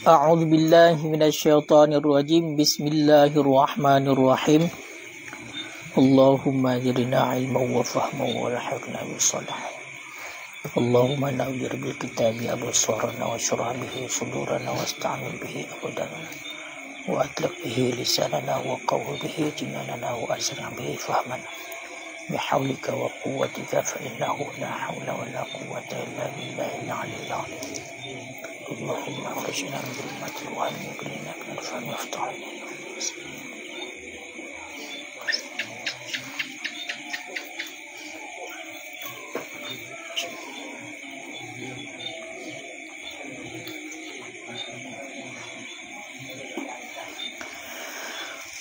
أعوذ بالله من الشيطان الرجيم بسم الله الرحمن الرحيم اللهم زدنا علما وفهما والحقنا بالصالحين اللهم نور بالكتاب أبصارنا واشرح به صدورنا واستعمل به أبداننا وأطلق به لساننا وقوي به جناننا وأسرع به فهمنا بحولك وقوتك فإنه لا حول ولا قوة إلا بالله العلي العظيم اللهم اخرجنا من ظلمات الوهم وكلنا من الفهم وافتح علينا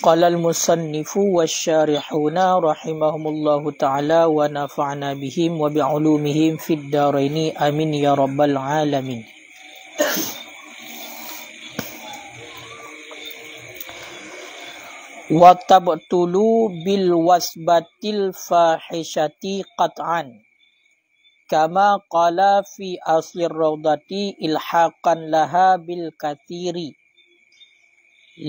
قال المصنف والشارحون رحمهم الله تعالى ونفعنا بهم وبعلومهم في الدارين آمين يا رب العالمين. Wa tabtulu bil wasbatil fahishati qat'an kama qala fi aslir rawdati ilhaqan laha bil kathiri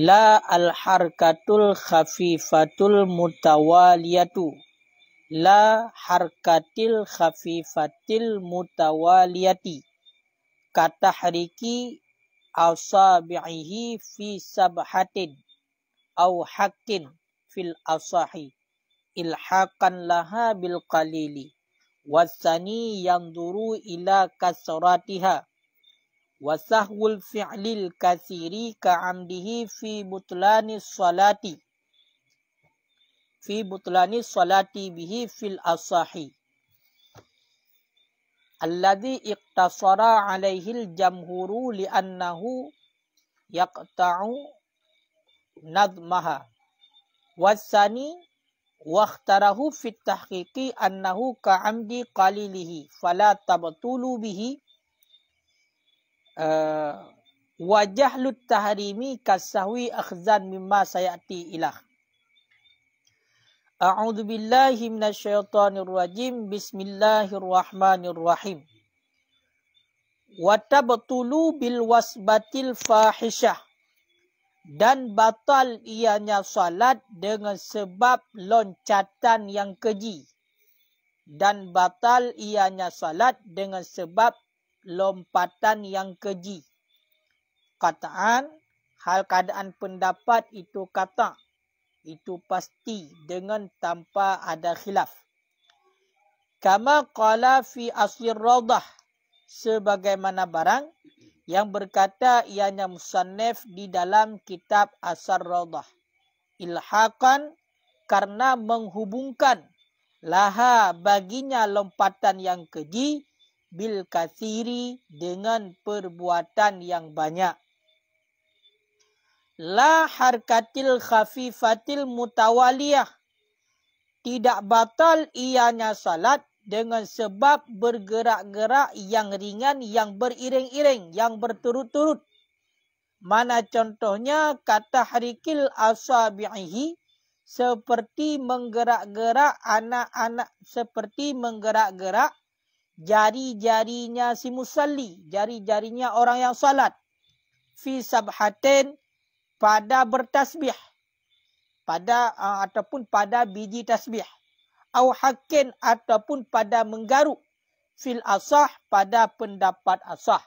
la al harkatul khafifatul mutawaliyatu la harkatil khafifatil mutawaliyati katahriki asabi'ihi fi sabhatin au hakin fil asahi ilhaqan laha bil qalili wasani yanzuru ila kasratiha wasahwul fi'lil kathiri ka'amdihi fi butlani salati bihi fil asahi alladhi iqtasara alaihil jamhuru li'annahu yaqta'u nadmaha wasani wakhtarahu fit tahqiqi annahu ka'amdi qalilihi fala tabtulu bihi wajahlut tahrimi kasahwi akhzan mimma sayati ilah. A'udzu billahi minasyaitonir rajim. Bismillahirrahmanirrahim. Wa tabtulu bil wasbatil fahisyah. Dan batal ianya salat dengan sebab loncatan yang keji. Dan batal ianya salat dengan sebab lompatan yang keji. Kataan, hal keadaan pendapat itu kata. Itu pasti dengan tanpa ada khilaf. Kama qala fi aslir rawdah. Sebagaimana barang yang berkata ianya musannif di dalam kitab Asar Rawdah. Ilhaqan karena menghubungkan laha baginya lompatan yang keji bil kathiri dengan perbuatan yang banyak. La harkatil khafifatil mutawaliyah. Tidak batal ianya salat dengan sebab bergerak-gerak yang ringan, yang beriring-iring, yang berturut-turut. Mana contohnya kata harikil asabi'ihi, seperti menggerak-gerak jari-jarinya si musalli, jari-jarinya orang yang salat. Fi sabhatin, pada bertasbih, ataupun pada biji tasbih. Au hakin ataupun pada menggaruk fil asah pada pendapat asah.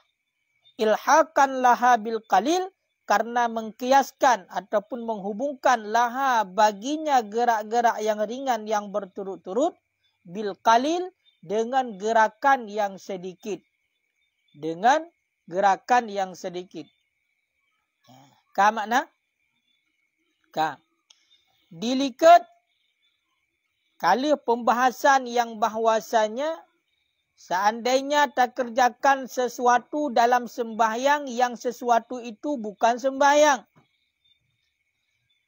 Ilhaqan laha bil qalil karena mengkiaskan ataupun menghubungkan laha baginya gerak-gerak yang ringan yang berturut-turut bil qalil dengan gerakan yang sedikit. Dengan gerakan yang sedikit. Ka makna? Ka. Dilikat kala pembahasan yang bahawasanya seandainya tak kerjakan sesuatu dalam sembahyang yang sesuatu itu bukan sembahyang.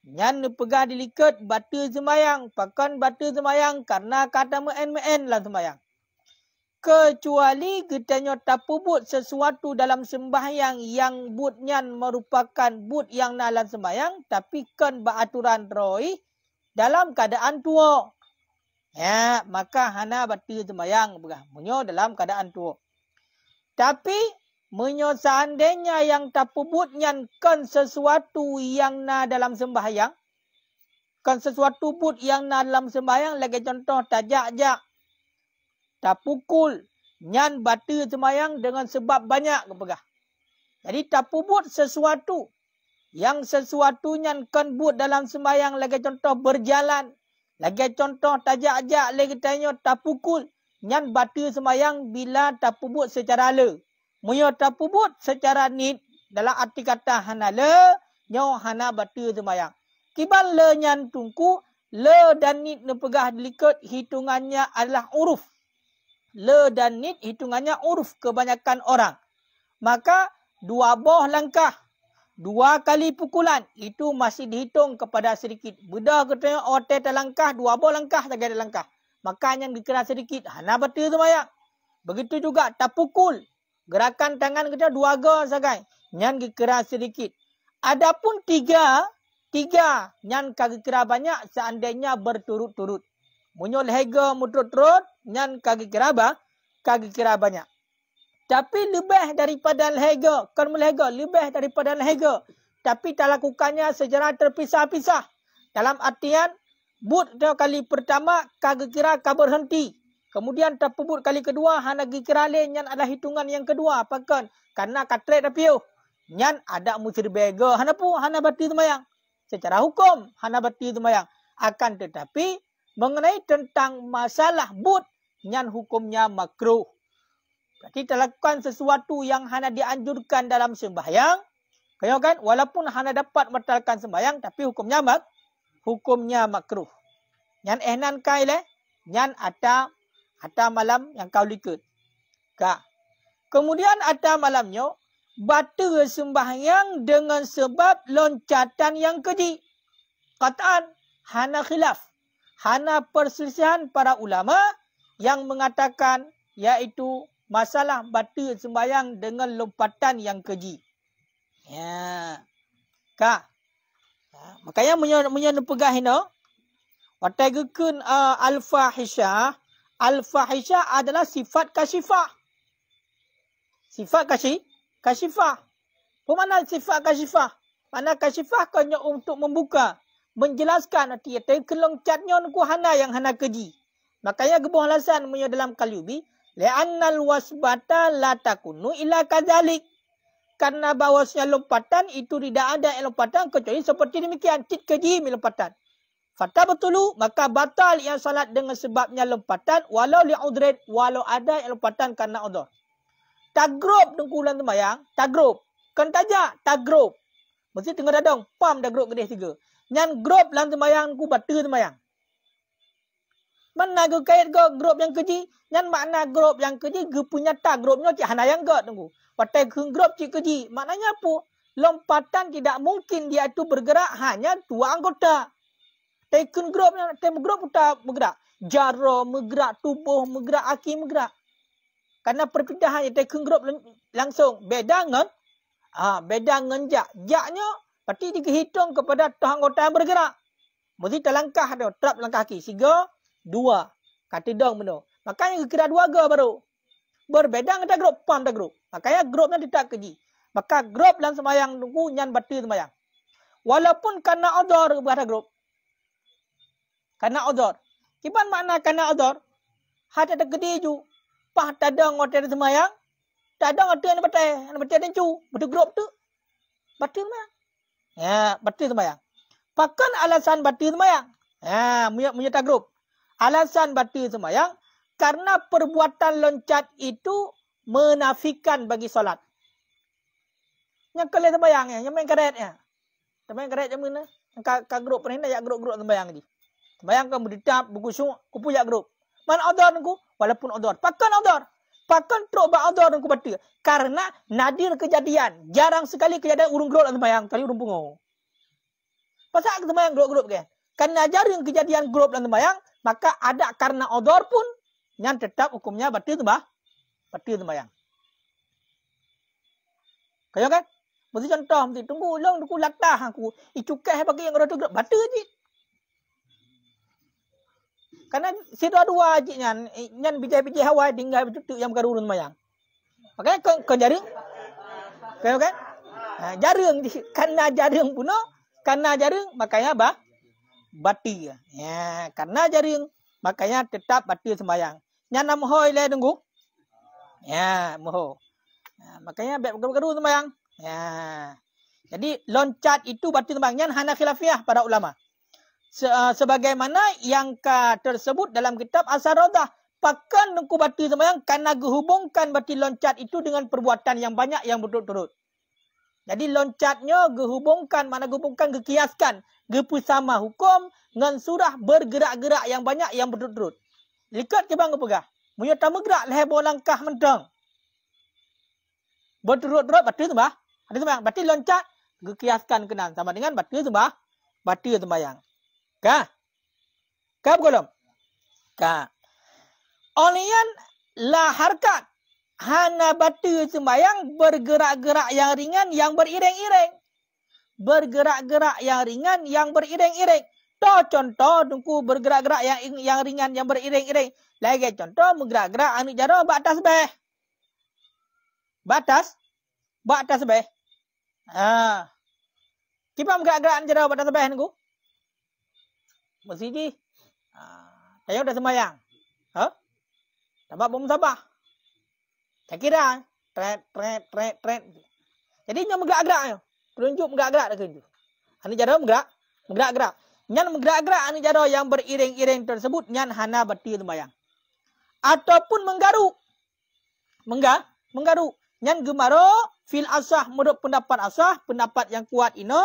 Nyan pegah dilikat batu sembahyang. Pakan batu sembahyang karena kata me'en lah sembahyang. Kecuali katanya tak pubut sesuatu dalam sembahyang yang butnya merupakan but yang dalam sembahyang. Tapi kan beraturan roi dalam keadaan tua. Ya, maka hana batu sembahyang begah. Munyo dalam keadaan tua. Tapi Menyo seandainya yang tapubut nyan kan sesuatu yang na dalam sembahyang. Kan sesuatu but yang na dalam sembahyang. Lagi contoh tajak-jak. Tapukul. Nyan batal sembahyang dengan sebab banyak kepegah. Jadi tapubut sesuatu. Yang sesuatu nyan kan but dalam sembahyang. Lagi contoh berjalan. Lagi contoh tajak-jak. Lagi tanya tapukul. Nyan batal sembahyang bila tapubut secara le. Muyo tapubut secara nit dalam arti kata hana le, nyo hana batal sembahyang. Kiban le nyan tungku, le dan nit ne pegah dilikat hitungannya adalah uruf. Le dan nit hitungannya uruf kebanyakan orang. Maka 2 boh langkah, 2 kali pukulan itu masih dihitung kepada sedikit. Bedah kita otak langkah, 2 boh langkah tak ada langkah. Maka yang dikira sedikit hana batal sembahyang. Begitu juga tapukul. Gerakan tangan kita 2 go sagai. Nyan dikira sedikit. Adapun 3 nyan kagi kira banyak seandainya berturut-turut. Munyo lehega muturut-turut nyan kagi kira banyak. Tapi lebih daripada lehega, kan melehega lebih daripada lehega. Tapi tak lakukannya secara terpisah-pisah. Dalam artian but kali pertama kagi kira berhenti. Kemudian tapubut kali kedua, hana kira lain yang adalah hitungan yang kedua. Apakah? Karena katret apiu. Nyan ada musir bega. Hana batal sembahyang. Secara hukum, hana batal sembahyang. Akan tetapi, mengenai tentang masalah but, nyan hukumnya makruh. Berarti terlakukan sesuatu yang hana dianjurkan dalam sembahyang. Kaya kan? Walaupun hana dapat batalkan sembahyang, tapi hukumnya makruh. Nyan ehnan kai le, nyan ada malam yang kau likut. Kemudian ada malamnya, batal sembahyang dengan sebab loncatan yang keji. Kataan, hana khilaf. Hana perselisihan para ulama yang mengatakan, iaitu masalah batal sembahyang dengan lompatan yang keji. Ya. Makanya menyo pegah ino, watai gekun al-fahisyah. Al-fahisyah adalah sifat kasyifah. Sifat kasyifah. Apa sifat kasyifah? Mana kasyifah kanya untuk membuka, menjelaskan arti kelongcatnya ku hana yang hana keji. Makanya gebuh alasan punya dalam Kalyubi, li'annal wasbata la takunu illa kadzalik. Karena bahwasanya lompatan itu tidak ada lompatan kecuali seperti demikian, cit keji lompatan. Fata betulu, maka batal yang salat dengan sebabnya lompatan, walau li'udret, walau ada lompatan karena udhur. Tagrub dengkulan sembahyang, tagrub. Kan tajak, tagrub. Mesti tengah dadang, pam tagrub kedih 3. Nyan grub lan sembahyang ku batal sembahyang. Mana ke kait ke grup yang keji? Nyan makna grup yang keji, ge punya tagrubnya cik hana yang ge tunggu. Watai ke grup cik keji. Maknanya apa? Lompatan tidak mungkin dia itu bergerak hanya 2 anggota. Taken grup yang grup kita bergerak. Jaro bergerak, tubuh bergerak, aki bergerak. Karena perpindahan taken grup langsung beda dengan jak. Jaknya berarti dihitung kepada anggota yang bergerak. Mesti terlangkah ada trap langkah kaki. 3, 2. Kata dong benar. Makanya kira 2 ga baru. Berbeda dengan grup, pam grup. Makanya grupnya tidak keji. Maka grup dan sembahyang nunggu nyan batal sembahyang. Walaupun karena udhur berada grup. Karena udhur. Kiban makna karena udhur? Hati ada gede ju. Pah tadang hotel sembahyang. Tadang hotel yang batal dan cu. Betul grup tu. Batal sembahyang. Ya, batal sembahyang. Pakan alasan batal sembahyang. Ya, menyata grup. Alasan batal sembahyang karena perbuatan loncat itu menafikan bagi solat. Yang kalian sembahyang ya, yang main karetnya. Main karet yang mana? Ka grup ni nak grup sembahyang ni. Sembahyang kamu ditap berkusuk, ku punya grup. Mana udhur ku? Walaupun udhur. Pakan udhur. Pakan truk ba udhur ku batal. Karena nadir kejadian, jarang sekali kejadian urung grup dan sembahyang, kali urung pungo. Pasal sembahyang grup kan? Karena jarang kejadian grup dan sembahyang, maka ada karena udhur pun yang tetap hukumnya batal sembahyang. Kaya kan? Mesti contoh, mesti tunggu long aku latah aku. Icukai bagi yang roda batal je. Karena situ dua je nyan bijai-bijai hawai tinggal betul yang berurun sembahyang. Makanya kau jadi Tahu kan? Jaring karena jaring puno, karena jaring makanya batil. Ya, karena jaring makanya tetap batil sembahyang. Nyana mohoi le tunggu. Ya, moho. Makanya bergaru sembahyang. Ya. Jadi loncat itu batil sembahyang. Hana khilafiyah para ulama. Sebagaimana yang tersebut dalam kitab As-Saradah. Pakan nungku batil sembahyang karena gehubungkan batil loncat itu dengan perbuatan yang banyak yang berturut-turut. Jadi loncatnya gehubungkan, mana gehubungkan, gekiaskan. Gepusama hukum dengan surah bergerak-gerak yang banyak yang berturut-turut. Likat ke bang pegah. Munya tamu gerak leher bawa langkah mentang. Berturut-turut batil sembah. Ada sembahyang. Batil loncat. Gekiaskan kenan. Sama dengan batil sembah. Batil sembahyang. Kah? Kah belum? Kah? Olian lah harkat. Hana batil sembahyang bergerak-gerak yang ringan yang beriring-iring. Bergerak-gerak yang ringan yang beriring-iring. Contoh tungku bergerak-gerak yang ringan yang beriring-iring. Lagi contoh bergerak-gerak anu jaro batas beh. Batas beh. Kita bergerak-gerak anu jaro batas beh nunggu. Mesti di. Saya udah sembahyang. Tambah bom sabah. Saya kira tret. Jadi nya bergerak-gerak. Tunjuk bergerak-gerak dah tunjuk. Anu jaro bergerak-gerak. Nyan bergerak-gerak anu jaro yang beriring-iring tersebut nyan hana batil sembahyang. Ataupun menggaru. Menggaru. Nyan gemaro fil asah menurut pendapat asah, pendapat yang kuat ino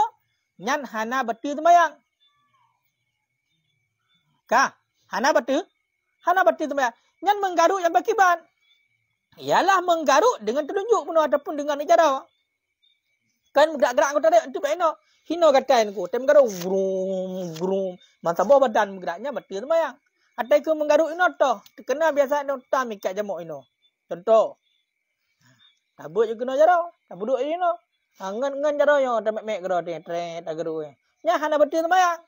nyan hana batil sembahyang. Kah? Hana batil sembahyang. Nyan menggaru yang berkiban. Ialah menggaruk dengan telunjuk penuh ataupun dengan ijara. Kan gerak-gerak kau tarik itu baik no. Hino katain ku, tem garuk grum. Masa bawa badan geraknya batil sembahyang. Atai ku menggaruk ino toh. Kena biasa no tam ikat jamuk ino. Contoh. Tabut je kena jara. Tabut ino. Ngan jara yo tem mek gero tret agaru. Nya hana batil sembahyang.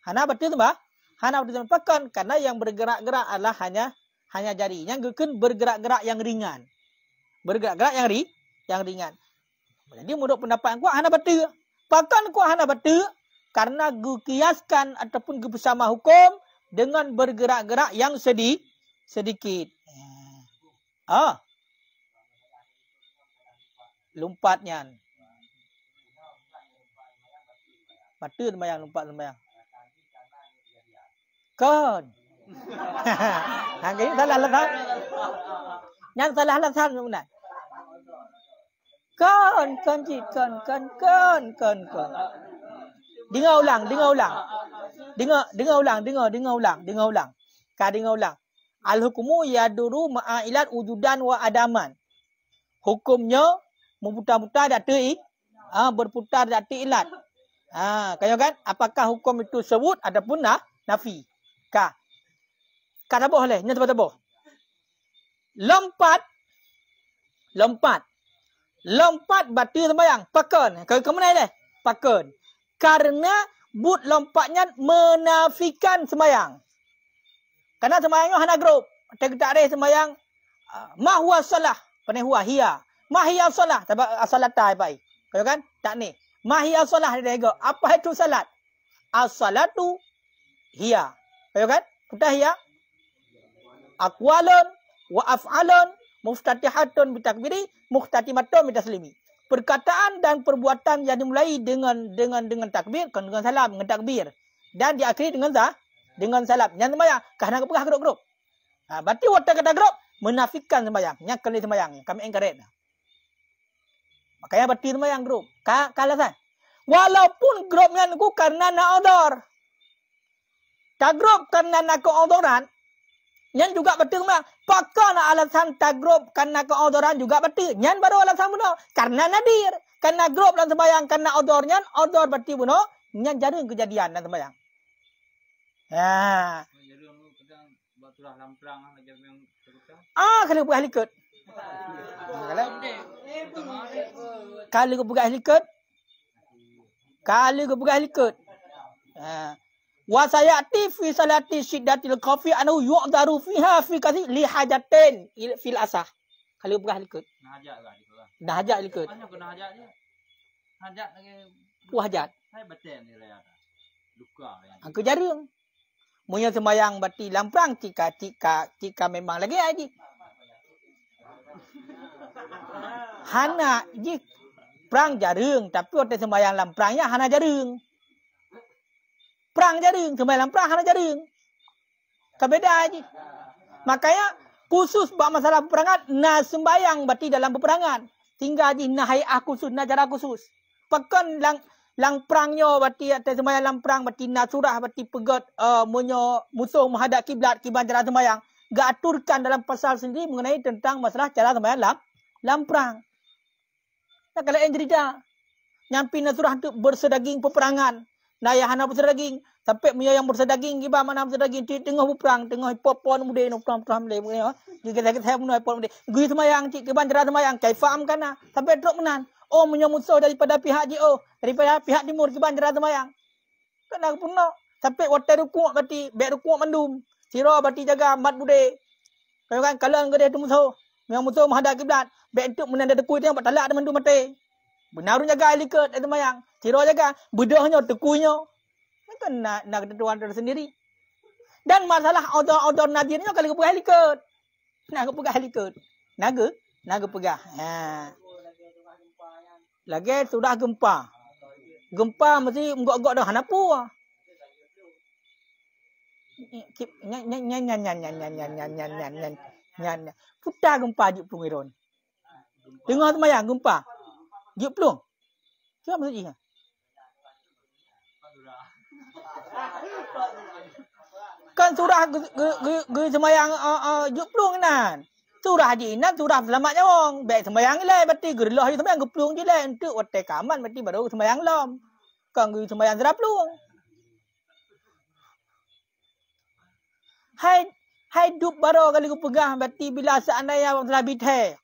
Hana batil sembahyang pakan karena yang bergerak-gerak adalah hanya jari. Yang gekeun bergerak-gerak yang ringan. Bergerak-gerak yang ringan. Jadi menurut pendapat aku hana batil. Pakan ku hana batil karena gekiaskan ataupun bersama hukum dengan bergerak-gerak yang sedikit. Lompatnya. Batil sembahyang lompat sembahyang. Kan. Ini salah alasan. Yang salah alasan benar. Kan. Dengar ulang. Ka dengar ulang. Al-hukmu yaduru ma'ilat wujudan wa adaman. Hukumnya memutar-mutar dati berputar dati ilat. Kaya kan? Apakah hukum itu sebut ataupun nafi? Ka tak boleh, nya tak boleh. Lompat batil sembahyang. Pakan. Ke mana dia? Pakan. Karena but lompatnya menafikan sembahyang. Karena sembahyangnya hana grup. Tak ada sembahyang ma huwa salah. Pane huwa hiya. Ma hiya salah. As-salata apa? Kau kan? Tak ni. Ma hiya salah dia go. Apa itu salat? As-salatu hiya. Kau kan? Kita hiya. Aqwalun wa af'alun muftatihatun bitakbiri muhtatimatun bitaslimi. Perkataan dan perbuatan yang dimulai dengan takbir, dengan salam, dengan takbir dan diakhiri dengan salam. Yang sembahyang kerana kepegah grup. Berarti waktu kata grup menafikan sembahyang, nyakali sembahyang. Kami encourage. Makanya batil sembahyang grup. Kalasan. Walaupun grupnya niku karena na'udhur. Grup karena nak keudhuran Nyan juga betul mah. Pakar alasan tagrub karena keodoran juga betul. Nyan baru alasan bunuh. Karena nadir. Karena grup dan sembahyang. Karena odor nyan. Odor berarti bunuh. Nyan jarang kejadian dan sembahyang. Ya. Kalau bukan likut. Kalau bukan likut. Kalau bukan likut. Wa sayati fi salati syiddatil khafi anu yu'daru fiha fi kathi li hajatin fil asah. Kalau pegah likut. Nah hajat lah di bawah. Dah hajat likut. Banyak kena hajat je. Hajat lagi. Hajat. Saya betul ni raya. Luka yang. Aku jaring. Munya sembayang bati lamprang tika memang lagi aji. Hana ji perang jaring tapi waktu sembayang lamprangnya hana jaring. Perang jaring sembayang lamprang hana jaring. Kebeda aji. Makanya khusus buat masalah peperangan na sembayang bati dalam peperangan. Tinggal aji na hayah khusus na cara khusus. Pekan lang perangnya bati atas sembayang lang perang bati na surah bati pegat munyo musuh menghadap kiblat kiban cara sembayang. Gak aturkan dalam pasal sendiri mengenai tentang masalah cara sembayang lang perang. Nah, kalau yang cerita nyampi na surah tu bersedaging peperangan. Nah ya hana bersedaging sampai muya yang bersedaging giba mana bersedaging di tengah perang tengah popon muda no perang le muya. Juga saya munai popon muda. Gui sembayang cik kiban cara sembayang kai faham kana sampai drop menan. Oh munya musuh daripada pihak JO, daripada pihak timur kiban cara sembayang. Kena punno sampai waktu rukuk berarti baik rukuk mandum. Sira berarti jaga mat bude. Kalau kan kalau gede tu musuh, yang musuh menghadap kiblat, baik untuk menanda dekui tengok talak ada mandum mati. Benar jaga liket ada sembayang. Sira jaga bedahnya tekuinya. Kan nak ketentuan tersendiri. Dan masalah odor nadirnya kalau pegah liket. Nak pegah liket. Naga pegah. Ha. Lagi sudah gempa. Gempa mesti enggak dah hanapu. Nyan. Putar gempa juk pengiron. Dengar sembayang gempa. Juk pelung. Siapa maksudnya? Kan surah ge sembayang juk pelung nan. Surah haji nan surah selamat nyawang. Baik sembayang le berarti gerelah haji sembayang ge pelung je le untuk watai kaman berarti baru sembayang lom. Kan ge sembayang serap pelung. Hai duk baru kali ku pegah berarti bila seandainya masalah bithe.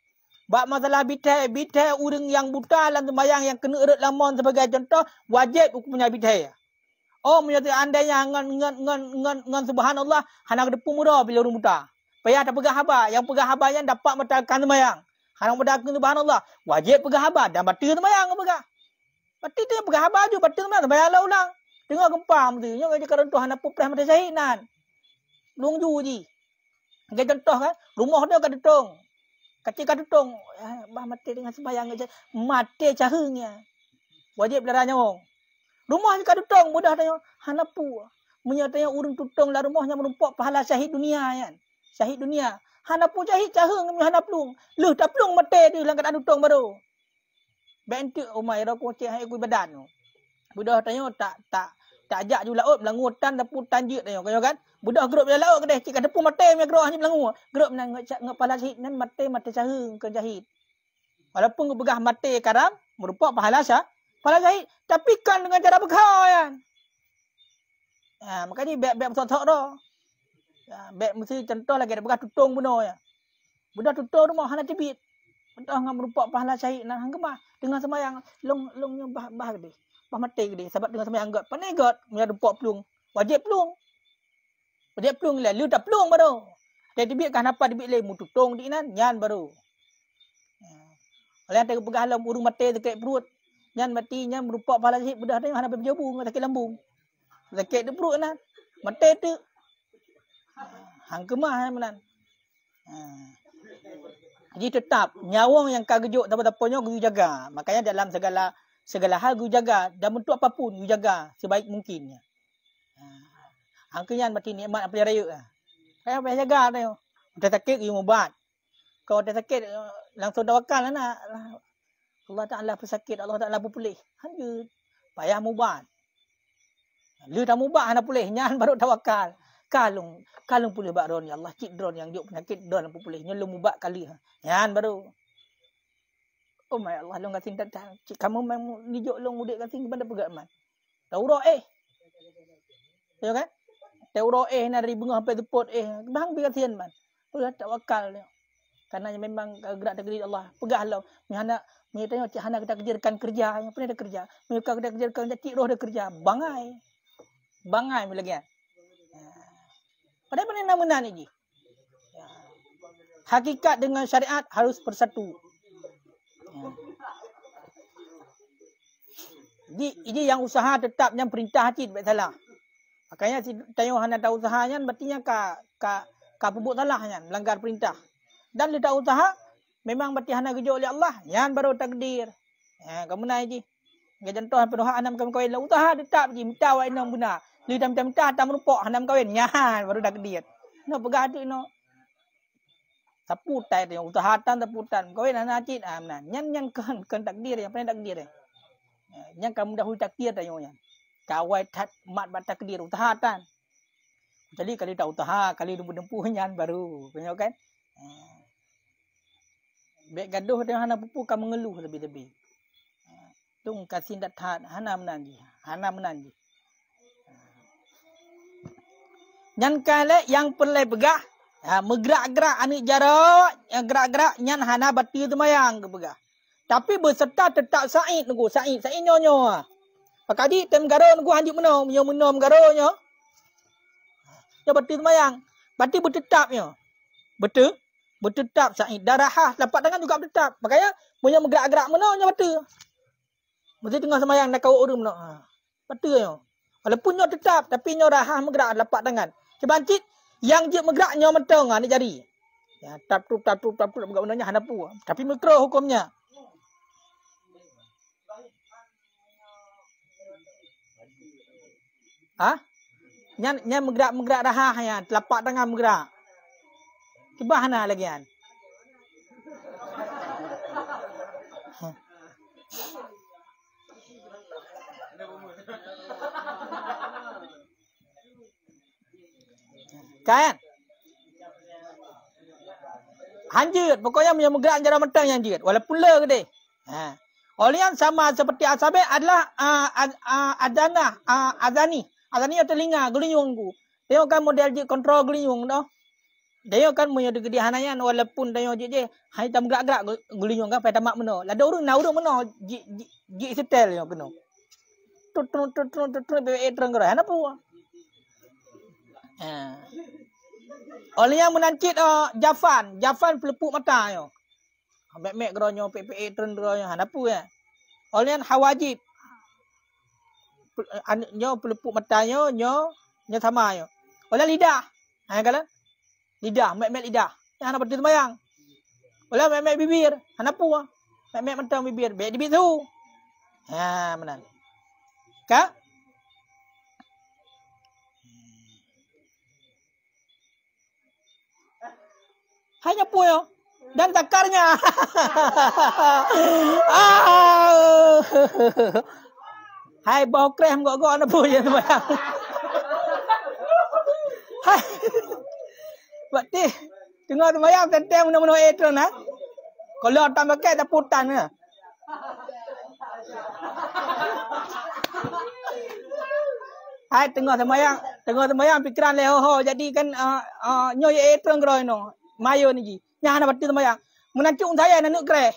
Bab masalah bithe urang yang buta dalam sembayang yang kena erat lamon sebagai contoh wajib hukumnya bithe. Oh menyatu andainya ngan subhanallah hana kedepu murah bila urang buta. Payah tak pegah haba, yang pegah haba yang dapat metakan sembayang. Hana metakan subhanallah, wajib pegah haba dan batal sembayang pegah. Berarti tu pegah haba je batal sembayang lah ulang. Dengar gempa mesti nya kerja karon tu hana puprah mata syahid nan. Lungju ji. Gaya contoh kan, rumah dia kat detong. Kacik kat detong, bah mati dengan sembayang aja. Mati cahungnya. Wajib laranya wong. Rumah kat detong mudah tanya hanapu. Menyatanya urang tutong lah rumahnya merumpak pahala syahid dunia kan. Syahid dunia. Hanapu syahid cahung hanaplung. Leuh tak plung mati dia lang kat tutong baru. Bentuk umai ra ko cek hai ku badan tu. Budak tanya tak ajak ju laut melangutan dapu tanjik tanya kan. Budak grup dia laut kedeh cik depu mate me geroh ni melangu. Grup nang ngak pala syahid nan mate cahung ke jahid. Walaupun pegah mate karam merupak pahala pahala syahid tapi kan dengan cara bekal kan. Makanya beb sok-sok dah. Beb mesti contoh lagi ada bekas tutung bunuh ya. Budak tutung rumah hana tibit. Entah ngam merupak pahala syahid nan hang gemah dengan sembayang longnya bah gede. Bah mate gede sebab dengan sembayang got. Panai got punya rupak pelung. Wajib pelung. Wajib pelung lah. Lu tak pelung baru. Dia tibit kan apa tibit le mu tutung di nan nyan baru. Oleh tak pegah lam urung mate dekat perut. Nyan mati nyan merupak pahala syahid budak tengok hana berjabu sakit lambung. Sakit di perut nan. Mate tu. Hang kemah menan. Jadi tetap nyawang yang kagejuk apa-apanya guru jaga. Makanya dalam segala hal guru jaga dan bentuk apapun guru jaga sebaik mungkinnya. Angkanya mati nikmat apa raya. Saya payah jaga tu. Ada sakit you ubat. Kalau ada sakit langsung tawakal lah. Allah Taala pesakit, Allah Taala pulih. Hanya payah mubat. Lu tak mubat hana pulih nyan baru tawakal. Kalung pulih bak ron ya Allah cik dron yang juk penyakit dron apa pulih nyelum ubat kali yan baru oh my Allah long kasing tak cik kamu memang nijuk long mudik kasing pada pegat man tauro ya kan tauro na dari bunga sampai teput bang bi kasihan man pula tawakal dia karena memang gerak takdir Allah pegah Allah nyana ni tanya cik hana kita kerjakan kerja yang pernah ada kerja mereka kita kerjakan cik roh ada kerja bangai lagi kan. Padahal nama ni je. hakikat dengan syariat harus bersatu. Ini yang usaha tetap yang perintah hati tak salah. Makanya si tayo hana tak usaha nyan berarti ka pebut salah nyan, melanggar perintah. Dan dia tak usaha memang berarti hana kerja oleh Allah, nyan baru takdir. Kamu naik je. Ngai contoh penuh anam kawin lah usaha tetap je minta wa inang benar. Li minta tak merupok hanam kawin nyan baru takdir. No pegah tu no. Taputan yang usaha tan taputan. Kawin hana cit amnan. Nyan kan takdir yang paling takdir. Yang kamu dah takdir dah yang kawai tat mat bat takdir utahatan. Jadi kali tak utah kali dempu nyan baru punya kan. Bek gaduh dengan hana pupu kamu mengeluh lebih-lebih. Tung kasih dathat hana menanji. Hana menanji. Nyan kale yang perlu begah megrak-gerak anik jarak yang gerak-gerak nyan hana bati temayang ke begah. Tapi berserta tetap Said nunggu. Said nyonya. Pakadi tem garo nunggu hanjuk menom. Nyo menom garo nyo. Nyo betul semayang. Berarti bertetapnya. Betul? Bertetap Said. Darahah. Lapak tangan juga bertetap. Makanya punya bergerak-gerak menom nyo betul. Mesti tengah semayang nak kau urut menom. Betul nyo. Walaupun nyo tetap. Tapi nyo rahah bergerak lapak tangan. Kebancit. Yang je bergerak nyo mentong. Ni jari. Ya, tap-tup. Bergerak menomnya hanapu. Tapi mikro hukumnya. Nyan bergerak rahahnya, telapak tangan bergerak. Cuba hana lagi kan. Kan? Hanjut, pokoknya yang bergerak jarak mentang yang hanjut. Walaupun le gede. Oleh yang sama seperti asabe adalah azani. Azani atau telinga gelinyung ku. Dia kan model je kontrol gelinyung dah. Dia kan punya gede hanayan walaupun dia je hai tam gerak-gerak gelinyung kan pai tamak meno. Lada urang na urang meno ji setel yo keno. Tut be terang gerak hana pu. Oleh yang menancit Jafan pelepuk mata yo. Mek geronyo PPE terang geronyo hana pu ya. Oleh yang hawajib nyo pelepuk matanya nyo sama yo. Oleh lidah. Kala lidah, mek lidah. Yang hana betul semayang. Oleh mek bibir, hana pu. Mek mentang bibir, bek di bisu. Menan. Ka? Hanya pu yo. Dan takarnya. Hai bau krem gok ana punya sembarang. Hai. Berarti tengah sembarang tentem mana-mana etron nah. Kalau tak pakai dah putan ke. Hai tengah sembarang pikiran leho jadi kan nyoy etron groi no. Mayo ni ji. Nya ana berarti sembarang. Menancung saya nak kre.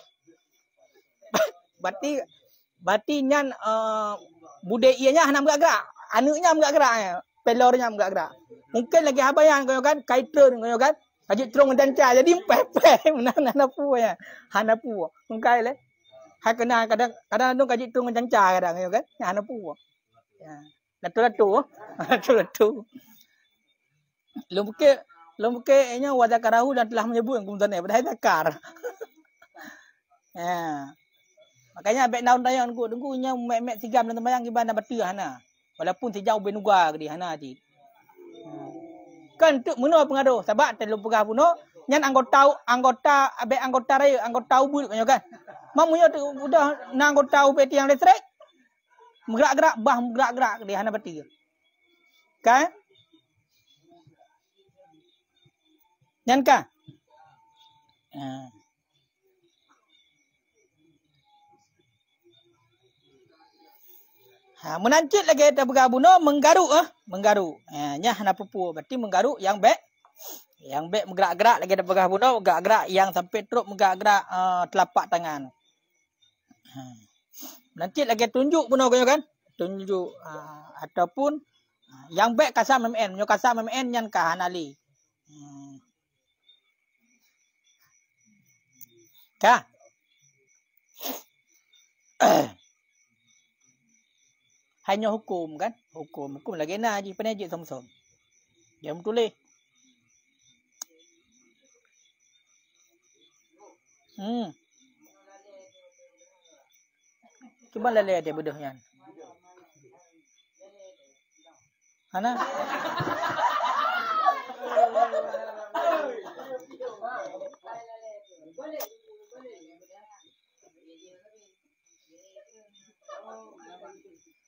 Berarti nyan budek ianya hana bergerak. Anaknya bergerak. Pelornya bergerak. Mungkin lagi habayan kau kan kaitron kau kan. Kaji terung dan cah jadi pepe menang hanapu ya. Hanapu. Mungkin le. Hai kena kadang tu kaji terung dan cah kadang kau kan. Hanapu. Ya. Latu. Lumke nya wajah karahu dan telah menyebut kemudian pada takar. Ya. Makanya abek daun tayang dengku nya mek sigam dan tembayang gimana betul hana. Walaupun sejauh benuga ke di hana di. Kan tu menua pengado sebab telu pegah puno nyan anggota abek anggota raya anggota ubul kan. Mamunya tu udah na anggota UPT yang listrik. Gerak-gerak di hana betul. Kan? Nyan ka? Menancit lagi kita bergabuno menggaruk nya hana pupu berarti menggaruk yang bek menggerak-gerak lagi kita bergabuno gerak-gerak yang sampai teruk menggerak-gerak telapak tangan. Menancit lagi tunjuk puno kan tunjuk ataupun yang bek kasar MN nyo kasar MN nyan ka hanali. Kah? Hanya hukum kan? Hukum lagi nak je penajik som-som. Dia tulis. Cuba lalai dia bedahnya. Hana?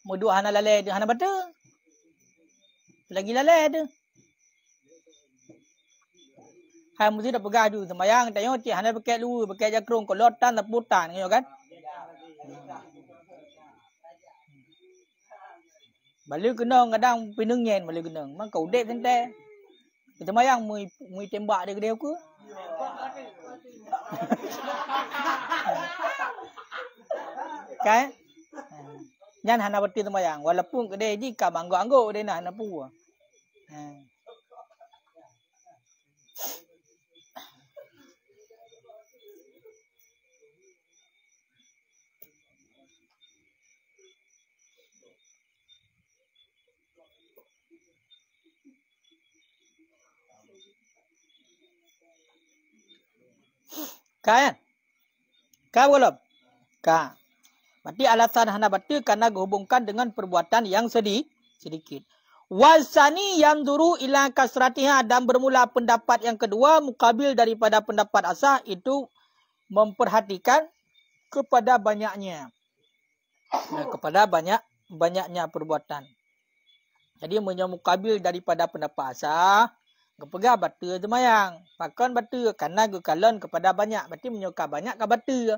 Mudu hana lalai dia hana bata. Lagi lalai dia. Hai mesti dah pegang tu sembayang tengok cik hana pakai lu, pakai jakrung kolotan taputan tengok kan. Balik kena kadang pinung nyen balik kena. Mang kau dek santai. Kita mayang mui tembak dia ke dia ke? Kan? Nyan hana berti temayang. Walaupun ke dia ni ka manggo-anggo dia nak hana pu. Kan? Kau belum? Kau. Berarti alasan hana batil karena dihubungkan dengan perbuatan yang sedikit. Wasani yang duru ila kasratiha, dan bermula pendapat yang kedua mukabil daripada pendapat asah itu memperhatikan kepada banyaknya. Kepada banyaknya perbuatan. Jadi menyamukabil daripada pendapat asah. Kepegang batil semayang. Pakon batil karena gekalon kepada banyak. Berarti menyuka banyak ke batil.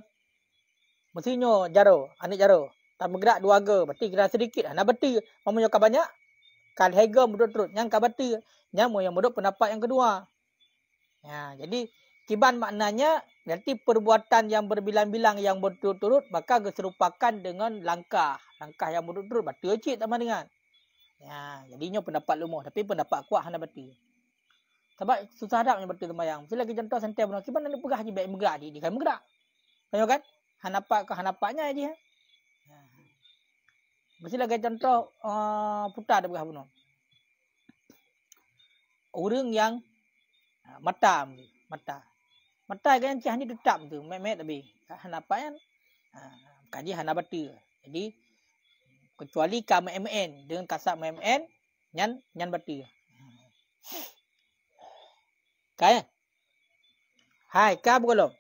Mestinya jaro, anik jaro. Tak bergerak dua ga. Berarti gerak sedikit. Anak batil. Menyuka banyak. Kal hega mudut terus. Yang ke batil. Yang mudut pendapat yang kedua. Ya, jadi kiban maknanya. Berarti perbuatan yang berbilang-bilang yang berturut-turut. Maka diserupakan dengan langkah. Langkah yang berturut-turut. Batil cik tak dengan. Ya, jadinya pendapat lumah. Tapi pendapat kuat hana batil. Sebab susah hadapnya betul sembahyang. Mesti lagi contoh santai benar. Kiban nak pegah je baik bergerak dia kan bergerak. Tengok kan? Hanapak ke hanapaknya dia. Mesti lagi contoh putar dia pegah benar. Orang yang mata. Mata kan cih ni tetap tu, met tapi. Hanapaknya kaji hanabati. Jadi kecuali ka MN dengan kasar MN nyan bati. Kaya. Hai, ka belum?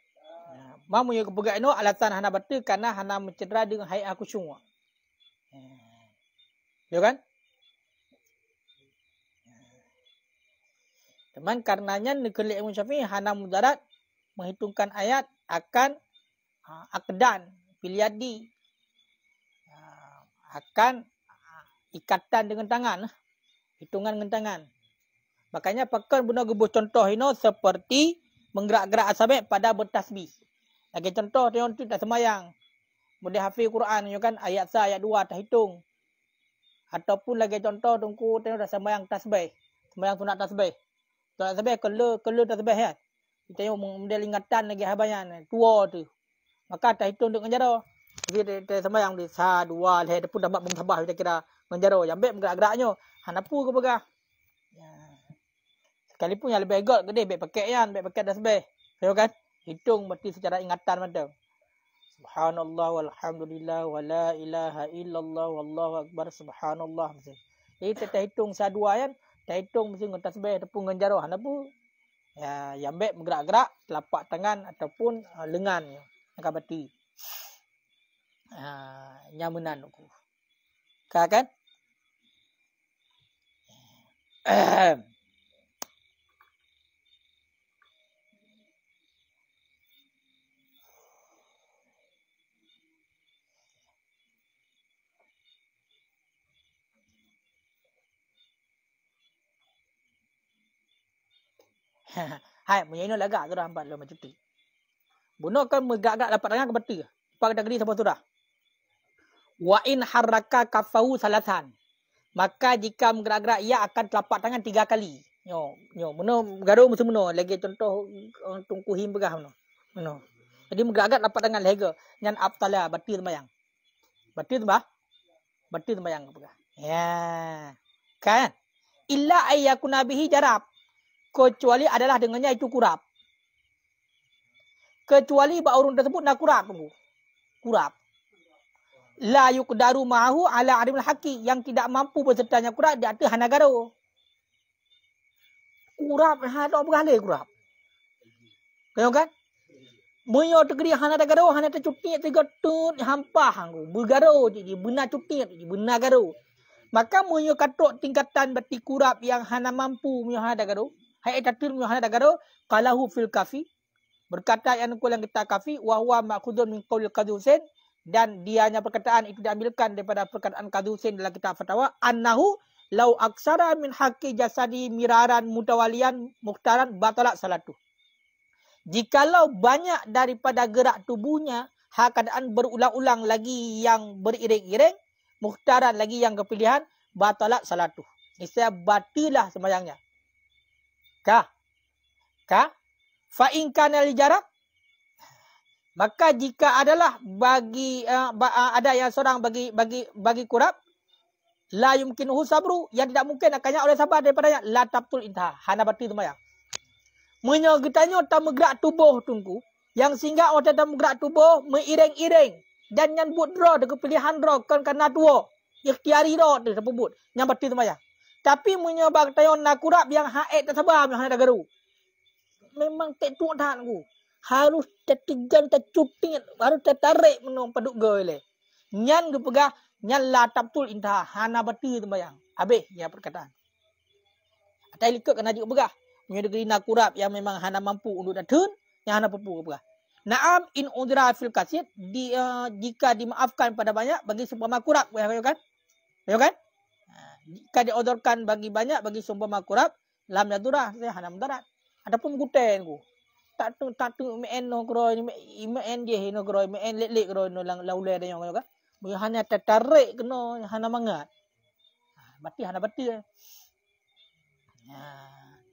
Mamu yang kepegang itu alasan hana batil karena hana mencedera dengan hayat khusyuk. Ya kan? Teman karenanya negeri Imam Syafi'i hana mudarat menghitungkan ayat akan akdan piliadi akan ikatan dengan tangan, hitungan dengan tangan. Makanya pakai guna gebuh contoh ini seperti menggerak-gerak asabek pada bertasbih. Lagi contoh tengok tu tak semayang. Mudah hafiz Quran you kan ayat 1 ayat 2 tak hitung. Ataupun lagi contoh tungku tengok dah semayang tasbih. Semayang sunat tasbih. Sunat tasbih kelu tasbih ya. Kita tengok model ingatan lagi habayan tua tu. Maka tak hitung dengan jaro. Jadi semayang di 1 2 leh pun dapat menghabah kita kira menjaro. Yang bergerak-geraknya hanapu ke pegah. Sekalipun yang lebih agak gede, baik pakai tasbih. Tengok kan? Hitung berarti secara ingatan macam. Subhanallah walhamdulillah wa la ilaha illallah wallahu akbar subhanallah. Jadi kita hitung 1 2 kan? Kita hitung mesti dengan tasbih ataupun dengan jaro. Hana pun ya, yang baik bergerak-gerak telapak tangan ataupun lengan yang kabati. Nyamanan aku. Kan? Hai, punya ini lagak tu dah hambat lo macam tu. Bunuh kan megak-gak dapat tangan ke beti. Apa kata gini sampai surah. Wa in harraka kafahu salasan. Maka jika menggerak-gerak ia akan telapak tangan 3 kali. Yo, bunuh gaduh mesti bunuh. Lagi contoh tungku him begah bunuh. Jadi menggerak-gerak dapat dengan lega. Nyan abtala batil sembahyang. Batil tu bah? Batil sembahyang apa? Ya. Kan? Illa ayyakuna bihi jarab. Kecuali adalah dengannya itu kurap. Kecuali baurun tersebut nak kurap tunggu. Kurap. La yuqdaru ma'ahu ala arimul haqi, yang tidak mampu bersertanya kurap di atas hanagaro. Kurap ada bergalai kurap. Kau kan? Munyo tegeri hana dagaro hana tercuti tiga tut hampah hanggu. Bergaro jadi benar cuti jadi benar garo. Maka munyo katok tingkatan berti kurap yang hana mampu munyo hana dagaro. Hai tatir munyo hana dagaro qalahu fil kafi. Berkata yang kita kafi wa huwa ma'khudun min qaulil Qadhi Husain, dan dianya perkataan itu diambilkan daripada perkataan Qadhi Husain dalam kitab fatwa annahu law aksara min haqqi jasadi miraran mutawalian mukhtaran batalat salatu. Jikalau banyak daripada gerak tubuhnya keadaan berulang-ulang lagi yang beriring-iring, mukhtaran lagi yang kepilihan, batalat salatu. Niscaya batilah sembahyangnya. Kah? Fa in kana li jarak, maka jika adalah bagi ada yang seorang bagi kurap, la yumkinuhu sabru, yang tidak mungkin akannya oleh sabar daripadanya, la tabtul intah, hana batil sembahyang. Menyogetanya tak menggerak tubuh tunggu, yang sehingga orang tak menggerak tubuh mengiring-iring dan yang buat draw dengan pilihan draw kan karena tua ikhtiari draw tu sebut yang batil sembahyang. Tapi menyobak tayon nak kurap yang haid tak sabar yang ada garu. Memang tak tuak dah aku. Harus tertegan tercuting, harus tertarik menong paduk goile. Nyan ge pegah nyan la tabtul intah hana batil sembahyang. Habis ya perkataan. Atai likut kena juga pegah. Menyedegeri nak kurap yang memang hana mampu untuk datun, yang hana mampu pegah. Naam in udra fil kasid, jika dimaafkan pada banyak bagi seumpama kurap, ya kan? Jika diodorkan bagi banyak bagi seumpama kurap, lam yadurah, saya hana mudarat. Adapun guten ku. Tak tu men no groi men je no groi men lek groi no lang laule ada yang kan. Hanya tertarik kena hana mangat. Mati hana bati.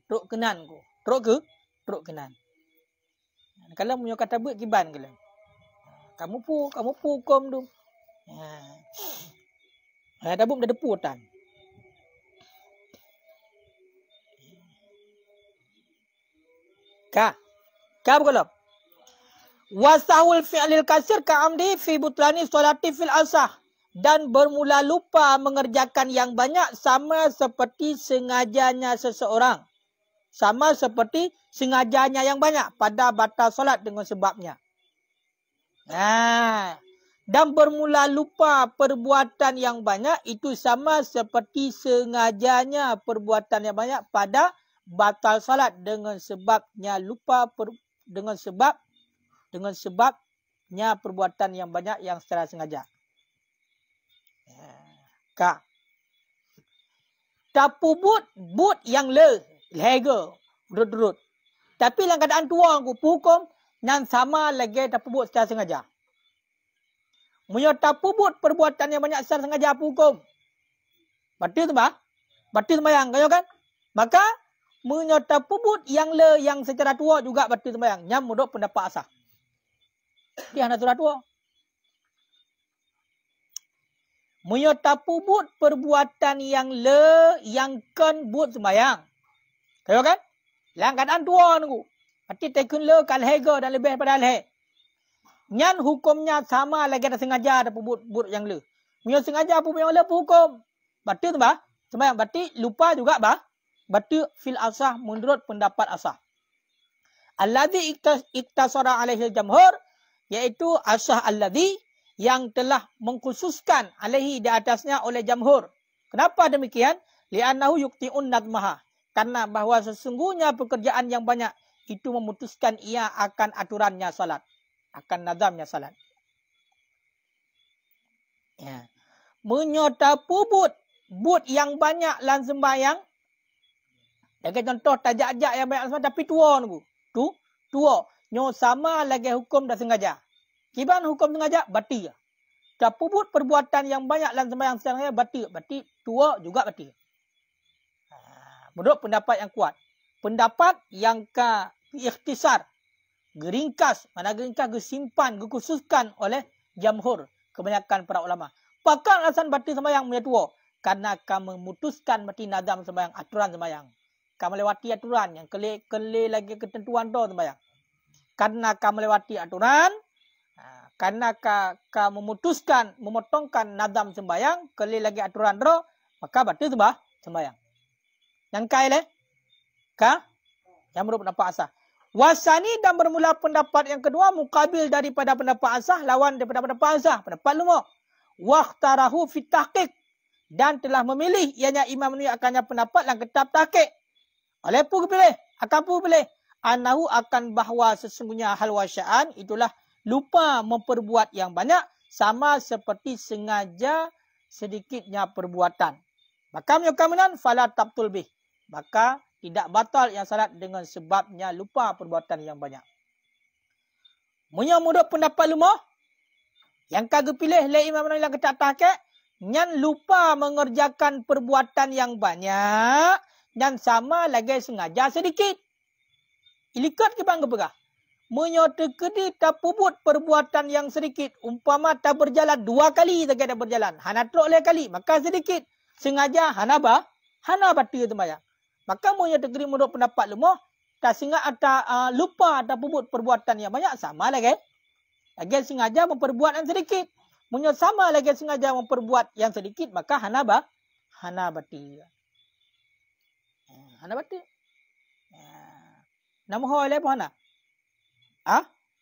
Truk kenan ku. Truk kenan. Kalau punya kata buat kiban kala. Kamu pu hukum tu. Ada bum dah depu tan. Ka berkolom. Wasahul fi'lil kasir ka'amdi fi butlani sholati fil asah. Dan bermula lupa mengerjakan yang banyak sama seperti sengajanya seseorang. Sama seperti sengajanya yang banyak pada batal solat dengan sebabnya. Dan bermula lupa perbuatan yang banyak itu sama seperti sengajanya perbuatan yang banyak pada batal salat dengan sebabnya lupa dengan sebabnya perbuatan yang banyak yang secara sengaja. Ka. Tapu but yang lega berut. Tapi dalam keadaan tua aku hukum yang sama lagi tapu but secara sengaja. Munyo tapu but perbuatan yang banyak secara sengaja hukum. Batil tu bah? Batil sembahyang kau kan? Maka menyota pubut yang secara tua juga batil sembahyang. Nyam mudok pendapat asah. Dia hanya secara tua. Menyota pubut perbuatan yang kan buat sembahyang. Kau kan? Dalam keadaan tua nunggu. Berarti tekun kan hega dan lebih pada leh. Nyan hukumnya sama lagi ada sengaja ada pubut yang le. Menyo sengaja pubut yang le hukum. Batil tu bah? Sembahyang berarti lupa juga bah? Batil fil asah menurut pendapat asah. Alladhi iktasara alaihi jamhur, yaitu asah alladhi yang telah mengkhususkan alaihi di atasnya oleh jamhur. Kenapa demikian? Li'annahu yukti'un nadmaha. Karena bahawa sesungguhnya pekerjaan yang banyak itu memutuskan ia akan aturannya salat. Akan nazamnya salat. Ya. Menyota but yang banyak lan sembahyang. Lagi contoh tajak-ajak yang banyak sembahyang tapi tua nunggu. Tua. Nyo sama lagi hukum dah sengaja. Kiban hukum sengaja batil. Tapi perbuatan yang banyak lan sembahyang secara batil. Berarti tua juga batil. Menurut pendapat yang kuat. Pendapat yang ikhtisar. geringkas, mana geringkas, gesimpan, gekhususkan oleh jamhur, kebanyakan para ulama. Pakal alasan batal sembahyang punya tua, karena kamu memutuskan mati nazam sembahyang, aturan sembahyang. Kamu melewati aturan yang kele lagi ketentuan tu sembahyang. Karena kamu melewati aturan, karena kamu memutuskan memotongkan nazam sembahyang, kele lagi aturan tu, maka batal sembahyang. Yang kai le? Yang menurut pendapat asah. Wasani dan bermula pendapat yang kedua mukabil daripada pendapat asah, lawan daripada pendapat asah, pendapat lumah. Waqtarahu fit tahqiq, dan telah memilih ianya Imam Nawawi akannya pendapat yang kitab tahqiq. Oleh pun pilih, akan pun pilih anahu akan bahawa sesungguhnya hal wasya'an itulah lupa memperbuat yang banyak sama seperti sengaja sedikitnya perbuatan. Maka menyukaminan fala tabtul bih, maka tidak batal yang salat dengan sebabnya lupa perbuatan yang banyak. Menurut pendapat lumah, yang kagak pilih oleh Imam Nawawi yang ketak tahqiq, nyan lupa mengerjakan perbuatan yang banyak dan sama lagi sengaja sedikit. Ilikat ke bang kepegah. Menyata kedi tak pubut perbuatan yang sedikit. Umpama tak berjalan 2 kali tak ada berjalan. Hana teruk oleh kali. Maka sedikit. Sengaja hana batal sembahyang. Maka menyata kedi menurut pendapat lumah, tak sengaja lupa tak pubut perbuatan yang banyak sama lagi. Lagi sengaja memperbuat yang sedikit. Menyata sama lagi sengaja memperbuat yang sedikit. Maka hana batal. Hana batal. Nama oleh apa hana?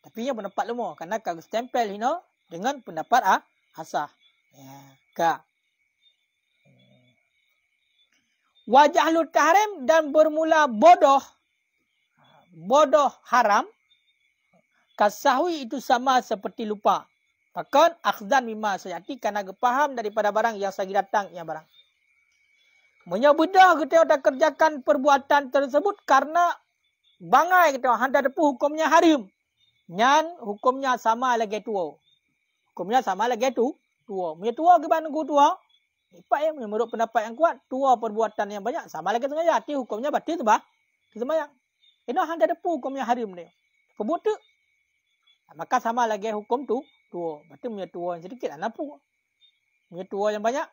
Tapi yang pendapat lemah. Karena kagak stempel hino dengan pendapat asah. Ka. Wajahul tahrim dan bermula bodoh. Bodoh haram. Kasahwi itu sama seperti lupa. Bahkan akhzan mimma sayati, karena faham daripada barang yang sagi datang yang barang. Menyebedah kita dah kerjakan perbuatan tersebut karena bangai kita handa depu hukumnya haram. Nyan hukumnya sama lagi tua. Hukumnya sama lagi tua. Punya tua ke mana nunggu tua? Ipak yang menurut pendapat yang kuat, tua perbuatan yang banyak sama lagi sengaja. Hati hukumnya batal sembahyang. Ini handa depu hukumnya haram ni. Kebut tu. Maka sama lagi hukum tu tua. Berarti punya tua yang sedikit anak pu. Punya tua yang banyak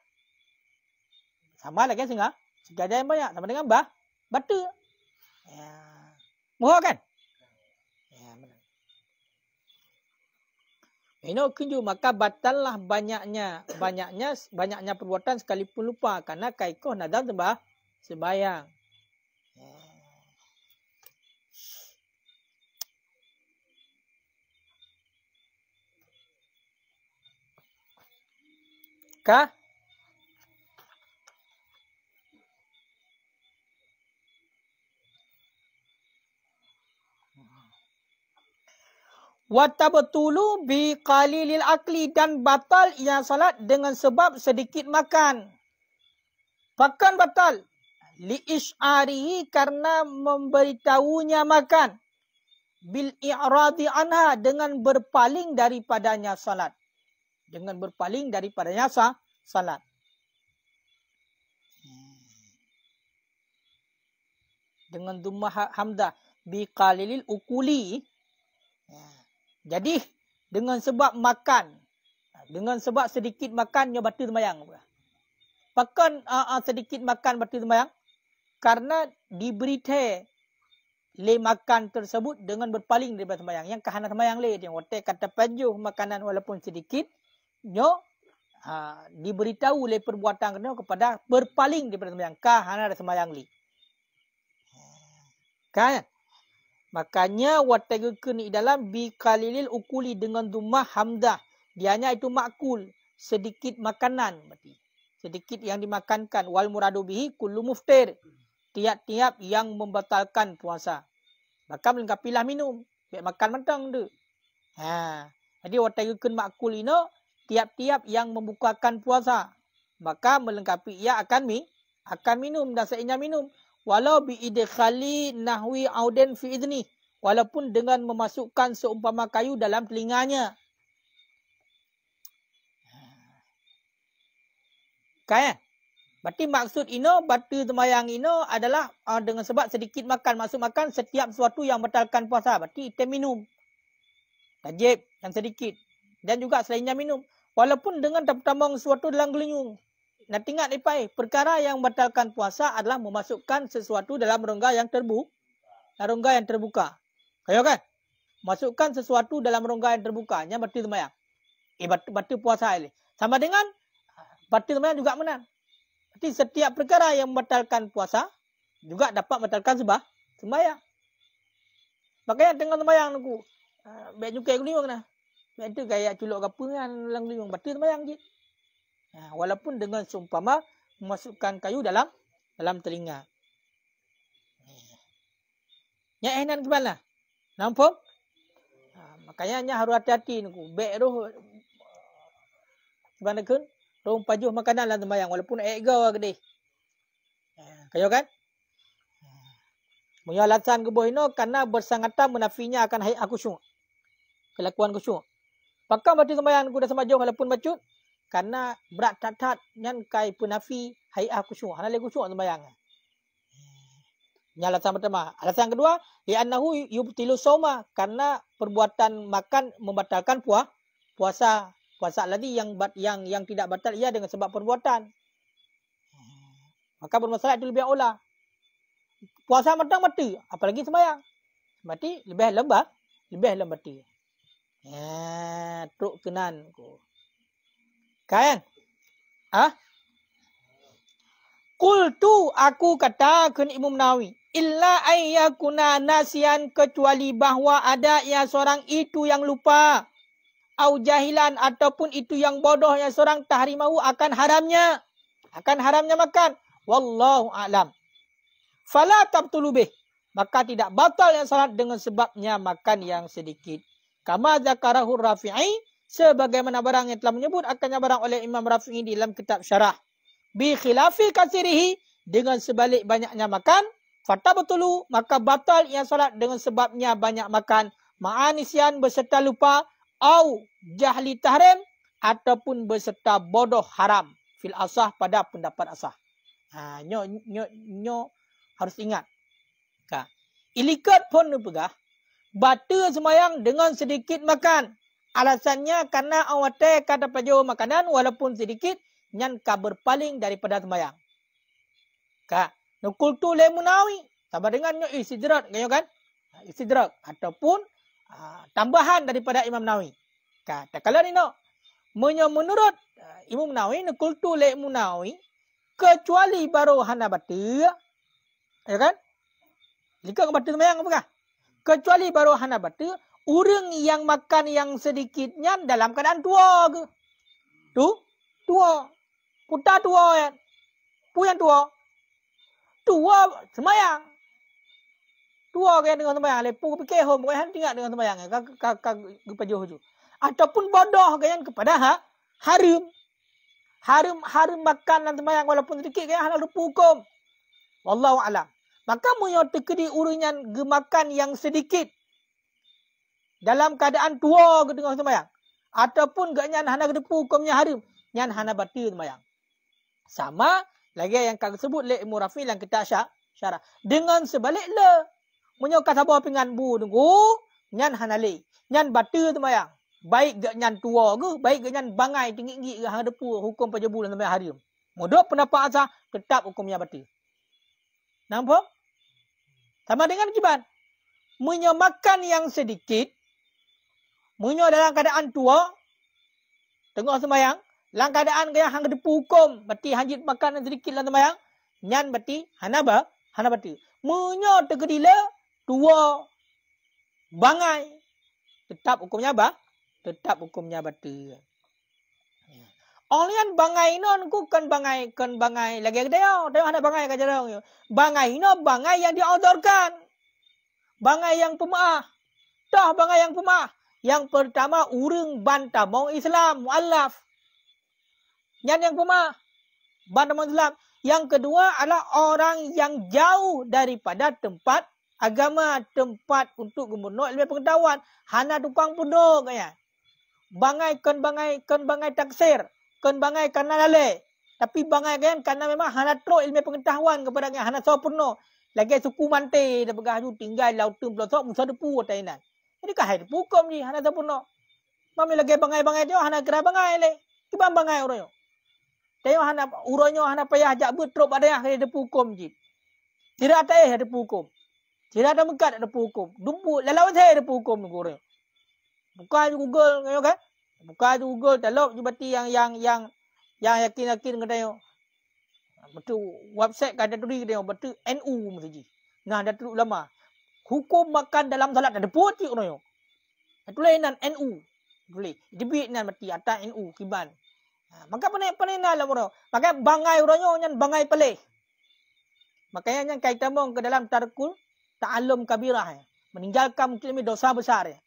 sama lagi sengaja yang banyak sama dengan batal. Muhak kan? Ini kunju, maka batallah banyaknya perbuatan sekalipun lupa, karena kaikoh nadam sembahyang. Kah? Watabtulu bi qalilil akli, dan batal ia salat dengan sebab sedikit makan. Bahkan batal li isy'arihi, karena memberitahunya makan. Bil i'radi anha, dengan berpaling daripadanya salat. Dengan berpaling daripadanya salat. Dengan dhammah hamzah bi qalilil ukuli. Jadi dengan sebab makan, dengan sebab sedikit makannya batal sembahyang. Bahkan sedikit makan batal sembahyang karena diberitahu le makan tersebut dengan berpaling daripada sembahyang. Yang kahana sembahyang le dia otak kata pajuh makanan walaupun sedikit nyo diberitahu le perbuatan kena kepada berpaling daripada sembahyang. Kahana sembahyang le. Kan? Makanya watagukeun di dalam bi qalilil ukuli dengan dhammah hamzah. Dianya itu makul, sedikit makanan berarti. Sedikit yang dimakankan. Wal muradu bihi kullu muftir. Tiap-tiap yang membatalkan puasa. Maka melengkapilah minum. Biar makan mentang tu. Jadi watagukeun makul ini tiap-tiap yang membukakan puasa. Maka melengkapi ia akan minum dan seinya minum. Walau biidkhali nahwi auden fi idni, walaupun dengan memasukkan seumpama kayu dalam telinganya. Kan? Berarti maksud ino batal sembahyang ino adalah dengan sebab sedikit makan. Maksud makan setiap sesuatu yang batalkan puasa. Berarti kita minum. Tajib yang sedikit. Dan juga selainnya minum. Walaupun dengan tambang sesuatu dalam gelenyung. Nak ingat lipai, perkara yang batalkan puasa adalah memasukkan sesuatu dalam rongga yang terbuka. Kayo kan? Masukkan sesuatu dalam rongga yang terbuka. Yang batal sembahyang. Batal puasa ini. Sama dengan batal sembahyang juga menang. Berarti setiap perkara yang membatalkan puasa juga dapat membatalkan sembahyang. Makanya tengah sembahyang aku. Baik juga geliung nah. Baik tu gaya culuk apa kan dalam geliung batal sembahyang je. Walaupun dengan seumpama memasukkan kayu dalam telinga. Nya enan ke mana? Nampak? Makanya harus hati-hati niku. Baik roh gimana kan? Roh pajuh makanan dalam sembahyang walaupun ego gede. Kayo kan? Punya alasan ke boh ino karena bersangatan menafinya akan hayat khusyuk. Kelakuan khusyuk. Pakam batal sembahyang ku dah sembahyang walaupun bacut karena berat tat nyan kai penafi hayat khusyuk. Hana le khusyuk sembahyang. Ini alasan pertama. Alasan kedua, li'annahu yubtilu shauma karena perbuatan makan membatalkan puasa. Puasa lagi yang tidak batal ia dengan sebab perbuatan. Maka bermasalah itu lebih aula. Puasa matang mati, apalagi sembahyang. Mati lebih mati. Truk kenan ku. Kan? Qultu aku katakan Imam Nawawi, illa ayyakuna nasian kecuali bahawa ada yang seorang itu yang lupa. Au jahilan ataupun itu yang bodoh yang seorang tahrimau akan haramnya makan. Wallahu a'lam. Fala tabtulu bih. Maka tidak batal yang salat dengan sebabnya makan yang sedikit. Kama zakarahu Rafi'i. Sebagaimana barang yang telah menyebut akannya barang oleh Imam Rafi'i di dalam kitab syarah. Bi khilafi kasirihi. Dengan sebalik banyaknya makan. Fatabtulu. Maka batal yang salat dengan sebabnya banyak makan. Ma'anisian berserta lupa. Au jahli tahrim. Ataupun berserta bodoh haram. Fil asah pada pendapat asah. Nyo harus ingat. Ilikat pun pegah. Batal sembahyang dengan sedikit makan. Alasannya karena awate kata pajo makanan walaupun sedikit. Nyan ka berpaling daripada sembahyang. Nukul tu le Munawi. Sama dengan nyo istidrak. Kan? Istidrak. Ataupun tambahan daripada Imam Nawawi. Tak kala ni no. Menurut Imam Nawawi nukul tu le Munawi. Kecuali baru hana batal. Ya kan? Jika batal sembahyang apakah? Kecuali baru hana batal. Orang yang makan yang sedikitnya dalam keadaan tua ke? Tua. Putar tua ya. Pu yang tua. Tua sembahyang. Tua kaya dengan sembahyang. Lepu fikir hom. Bukan tinggal dengan sembahyang. Kepajuh je. Ataupun bodoh kaya kepada haram. Haram makan dan sembahyang walaupun sedikit kaya hana lupa hukum. Wallahu a'lam. Maka munyo tekedi urunya gemakan yang sedikit. Dalam keadaan tua ke tengah sembahyang. Ataupun gak nyan hana kedepu hukumnya haram. Nyan hana batal sembahyang. Sama lagi yang kau sebut le Imam Rafi yang kita syarah. Dengan sebaliknya. Munyo kata bawa pingan bu tunggu. Nyan hana le. Nyan batal sembahyang. Baik gak nyan tua ke. Baik gak nyan bangai tinggi-tinggi ke hana depu hukum pajabu dan sembahyang haram. Modok pendapat asah. Tetap hukumnya batal. Nampak? Sama dengan kiban. Munyo makan yang sedikit. Munyo dalam keadaan tua, tengah sembahyang, dalam keadaan kaya hang depu hukum, berarti hajit makan sedikit dalam sembahyang, nyan berarti hana berarti. Munyo tegedila tua, bangai, tetap hukumnya tetap hukumnya berarti. Olian bangai non ku kan bangai lagi gede yo, tengok ada bangai ka jarang yo. Bangai no bangai yang diodorkan. Bangai yang pemaah. Dah bangai yang pemaah. Yang pertama, urang bantamong Islam, mu'allaf. Yang pemaah, bantamong Islam. Yang kedua adalah orang yang jauh daripada tempat agama, tempat untuk membunuh ilmu pengetahuan. Hana tukang bunuh kaya. Bangai taksir. Kan bangai kan nalale. Tapi bangai kan karena memang hana teruk ilmu pengetahuan kepada hana sempurna. Lagi suku mantai dah pegah tu tinggal laut tu pelosok musa depu tainan. Jadi kah hai depu kom ni hana sempurna. Mami lagi bangai-bangai dia hana kira bangai le. Kibang bangai orang yo. Tengok hana uronyo hana payah jak but teruk pada hari depu kom ji. Tidak ada depu kom. Tidak ada mekat depu kom. Dumpu lalau saya depu kom ni orang. Buka Google kan? Buka Google telok jubati yang yakin-yakin kata yo. Betul website kata turi kata yo betul NU mesti. Nah Datuk Ulama. Hukum makan dalam salat ada putih orang yo. Tulis nan NU. Tulis. Debit nan mati atas NU kiban. Maka panai lah orang. Maka bangai orang yo nyan bangai pelih. Makanya nyan kaitan mong ke dalam tarkul ta'allum kabirah. Meninggalkan mungkin dosa besar ya.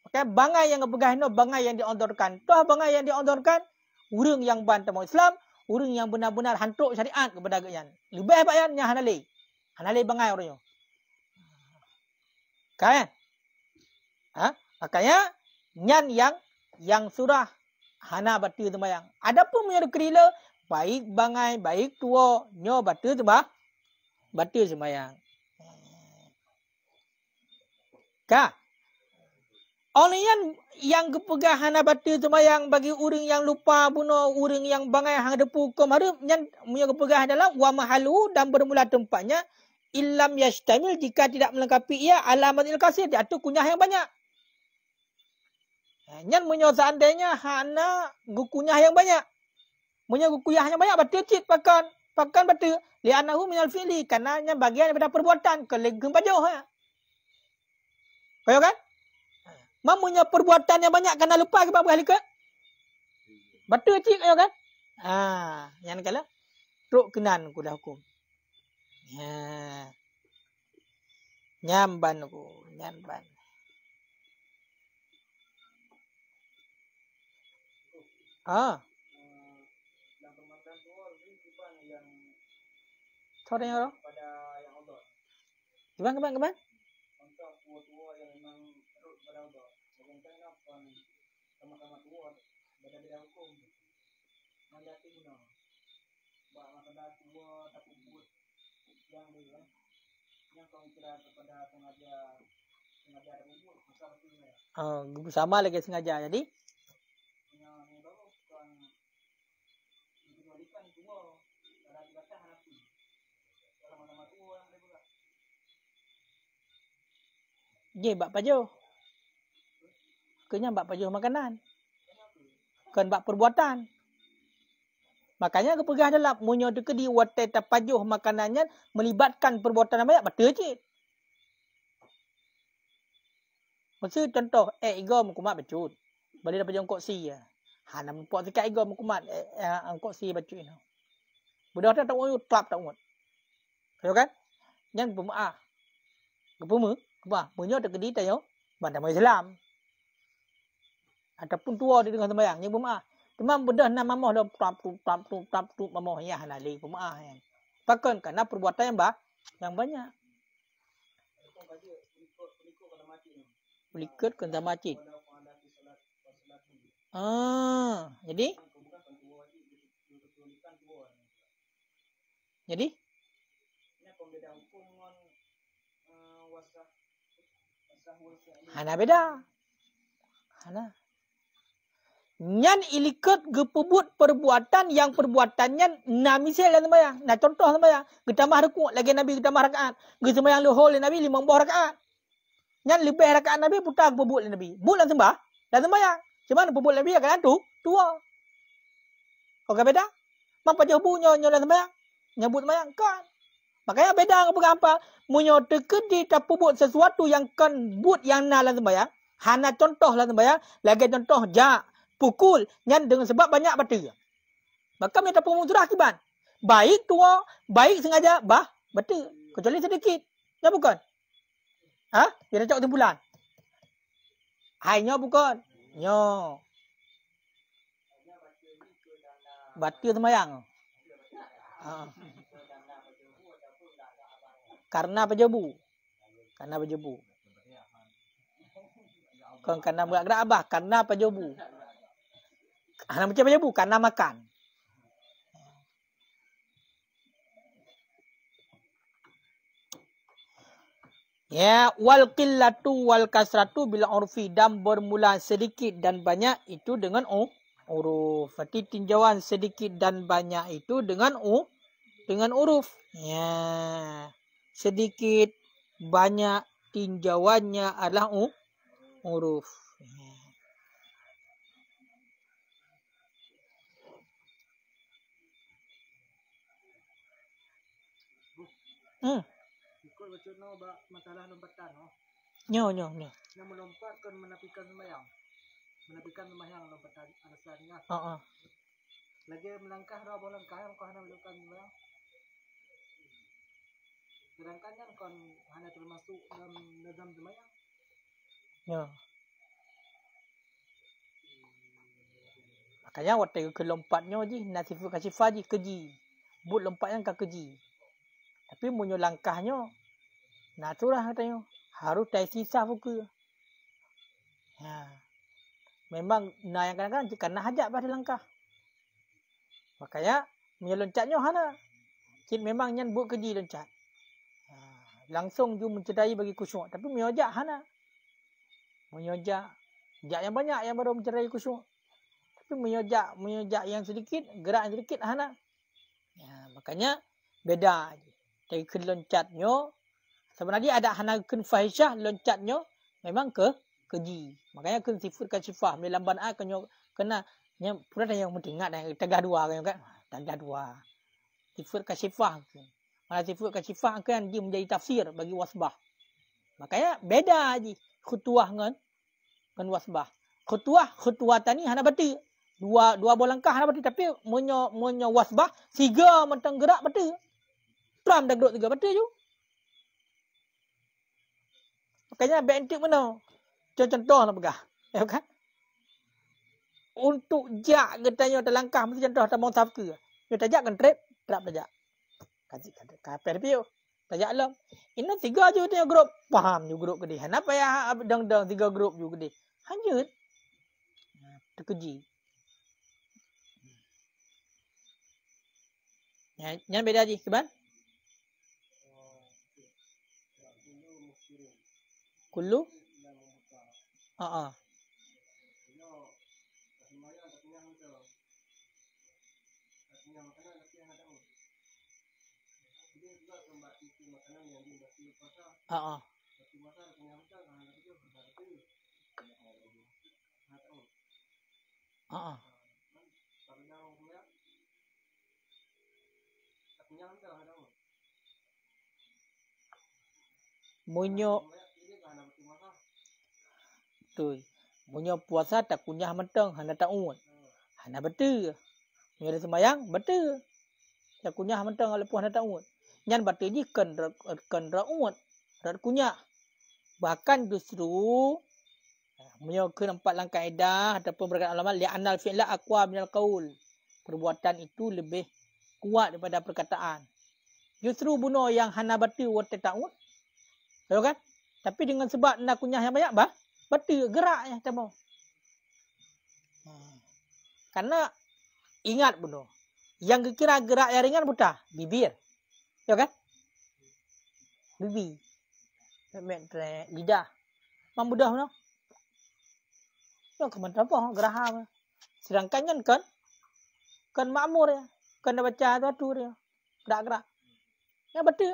Maka bangai yang berpegah no bangai yang diondorkan. Toh bangai yang diondorkan urang yang bantah Islam, urang yang benar-benar hantuk syariat kepada gayan. Lebih hebat yang hanale. Hanale bangai orang yo. Kan? Makanya nyan yang surah hana batu sembahyang. Adapun punya kerila baik bangai baik tua nyo batu sembahyang. Ka? Orang yang kepegah hana batu sembahyang bagi orang yang lupa bunuh orang yang bangai hang depu hukum harum yang punya kepegah adalah wa mahalu dan bermula tempatnya illam yastamil jika tidak melengkapi ia alamatil kasir iaitu kunyah yang banyak. Nyan munyo seandainya hana gukunyah yang banyak. Munyo gukunyah yang banyak batu cit pakan batu li'annahu minal fi'li karena nya bagian daripada perbuatan kelegeng pajuh ya. Kau kan? Mamunya perbuatan yang banyak kena lupa ke apa ke? Batu cik kau kan? Yang kala truk kenan ku dah hukum. Nyamban ku, nyamban. Dalam pemakaran tua ni kiban yang Sorry orang. pada yang Allah. Kiban. Contoh tua-tua yang memang teruk pada Allah. Bagaimana apa sama-sama tua beda-beda hukum. Mana tinggal. Bahawa pada tua tak buat yang dia yang kau kira kepada sengaja ada buat masa itu ya. Sama lagi sengaja jadi. Yang baru kan diberikan tua ada dikata hati. Sama-sama tua yang dia buat. Ye bak pajuh. Kenya bak pajuh makanan. Kan bak perbuatan. Makanya kepegah dalam munyo dekedi watai tapajuh makanannya melibatkan perbuatan banyak betul cik. Maksud contoh igom kumat becut. Balik dapat jongkok si ya. Hana mempok dekat igom kumat angkok si becut ini. Budak tak tahu klap tak tahu. Kau kan? Yang pemaah. Kepemu, kepah munyo dekedi tayo bandar Islam. Ataupun tua di tengah sembahyang yang pemaah. Memang bedah nak mamah dah tap tu mamah ya halali pemaah yang. Bahkan karena perbuatan yang banyak. Berikut kena mati. Jadi hana beda. Hana nyan ilikut gepebut perbuatan yang perbuatannya namisel dalam sembahyang. Nah contoh sembahyang, kita mah rukuk lagi Nabi kita mah rakaat. Kita sembahyang lohol Nabi 50 rakaat. Nyan lebih rakaat Nabi putar pebut Nabi. Bulan sembah dan sembahyang. Cuma pebut Nabi akan tua. Kau kan beda? Mampa jauh bunyo dalam sembahyang. Nyebut sembahyang kan. Makanya beda apa? Munyo tekedi tak pebut sesuatu yang kan but yang dalam sembahyang. Hana contoh dalam sembahyang, lagi contoh pukul nyan dengan sebab banyak batu. Maka minta pemudrah akibat. Baik tua, baik sengaja batu. Kecuali sedikit. Ya bukan? Dia dah cakap timbulan. Hanya bukan. Nyo. Batu sembahyang. Karena pejebu. Kan karena gerak abah, karena pejebu. Hana macam pejebu karena makan. Ya, wal qillatu wal kasratu bil urfi, dan bermula sedikit dan banyak itu dengan uruf. Berarti tinjauan sedikit dan banyak itu dengan uruf. Ya. Sedikit banyak tinjauannya adalah uruf. Ikut baca no masalah lompatan no. Nyo. Yang melompat kan menapikan sembahyang. Menapikan sembahyang lompatan alasannya. Lagi melangkah dah langkah yang kau hendak melakukan sembahyang. Sedangkan kan kau hanya termasuk dalam nazam sembahyang. Ya. Makanya waktu ke lompatnya je nasifu kasifah je keji. But lompat yang keji. Tapi munyo langkahnya naturah katanya. Harus tai sisa buku. Ya. Memang yang kadang-kadang jika nak hajat pada langkah. Makanya munyo loncatnya hana. Cik memang nyan but keji loncat. Ya. Langsung ju mencederai bagi khusyuk. Tapi munyo hajat hana. Munyo hajat yang banyak yang baru mencederai khusyuk. Tapi munyo hajat yang sedikit, gerak yang sedikit hana. Ya, makanya beda. Dari loncatnya sebenarnya ada hana kun fahisyah loncatnya memang keji. Makanya kun sifat kasifah melamban a kena nya pura yang penting ingat tegah dua kan. Tegah dua. Sifat kasifah. Mana sifat kasifah kan dia menjadi tafsir bagi wasbah. Makanya beda aja khutuah dengan wasbah. Khutuah tani hana batu. Dua bola langkah hana batu tapi munyo wasbah tiga mentang gerak batu. Pram dah gerak tiga batu je. Makanya bentuk mana? Contoh lah pegah. Ya kan? Untuk jak katanya terlangkah mesti contoh tak mau sabke. Dia tajak kan trap tajak. Kasih kapal piu. Tajak lah. Ini tiga je dia grup. Faham je grup gede. Kenapa ya dang tiga grup je gede. Hanyut. Terkeji. Yang beda je, Kiban? Kullu? Munyo puasa tak kunyah mentang hana taun. Hana betul. Munyo ada sembayang betul. Tak kunyah mentang lepas hana taun. Nyan betul ji kan raut. Rat kunyah. Bahkan justru munyo ke empat langkah edah ataupun perkataan ulama li'anal fi'la aqwa minal qaul. Perbuatan itu lebih kuat daripada perkataan. Justru bunuh yang hana betul wa taun. Tahu kan? Tapi dengan sebab nak kunyah yang banyak betul geraknya temu. Karena ingat bunuh. Yang kira gerak yang ringan buta bibir. Ya kan? Bibir. Lidah. Mam mudah bunuh. Ya kemen apa geraham. Sedangkan kan makmur ya. Kan dah baca tu dia. Gerak-gerak. Ya betul.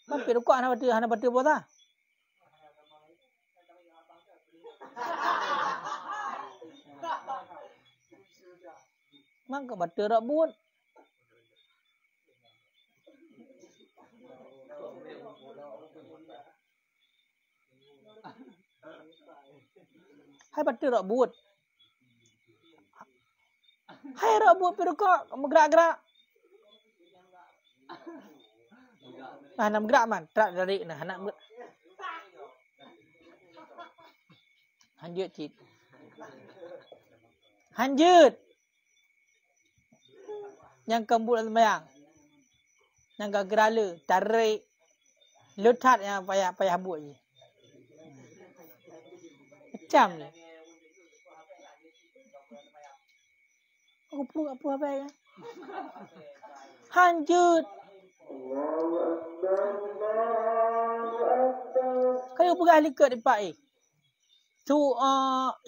Tapi rukuk hana betul puasa. Mang ke betul rak buat. Hai betul rak buat. Hai rak buat rukuk gerak-gerak. Nak gerak man, tak dari nak Hanjut cik. Hanjut. Yang kembul sembahyang. Yang gerala, tarik. Lutat yang payah buat je. Macam ni. Aku perlu apa kan? Lanjut. Kayu pegang likat di pak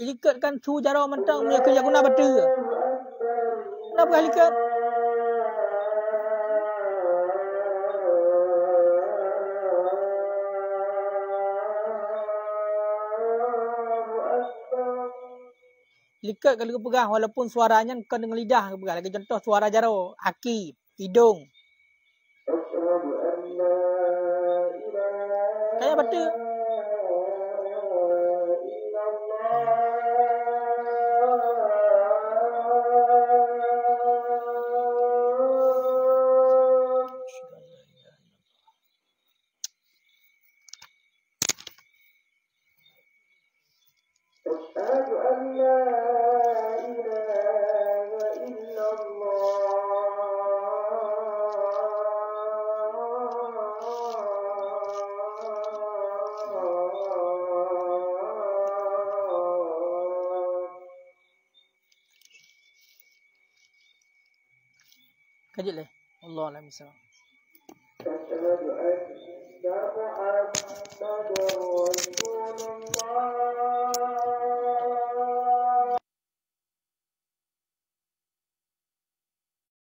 likat kan tu jara mentang punya kerja guna betul. Kenapa pegang likat? Likat kalau kau pegang walaupun suaranya kau dengan lidah kau pegang. Lagi contoh suara jaro, haki, hidung. Kayak betul. Kaji leh. Allah alam misal. أشهد أن محمدا رسول الله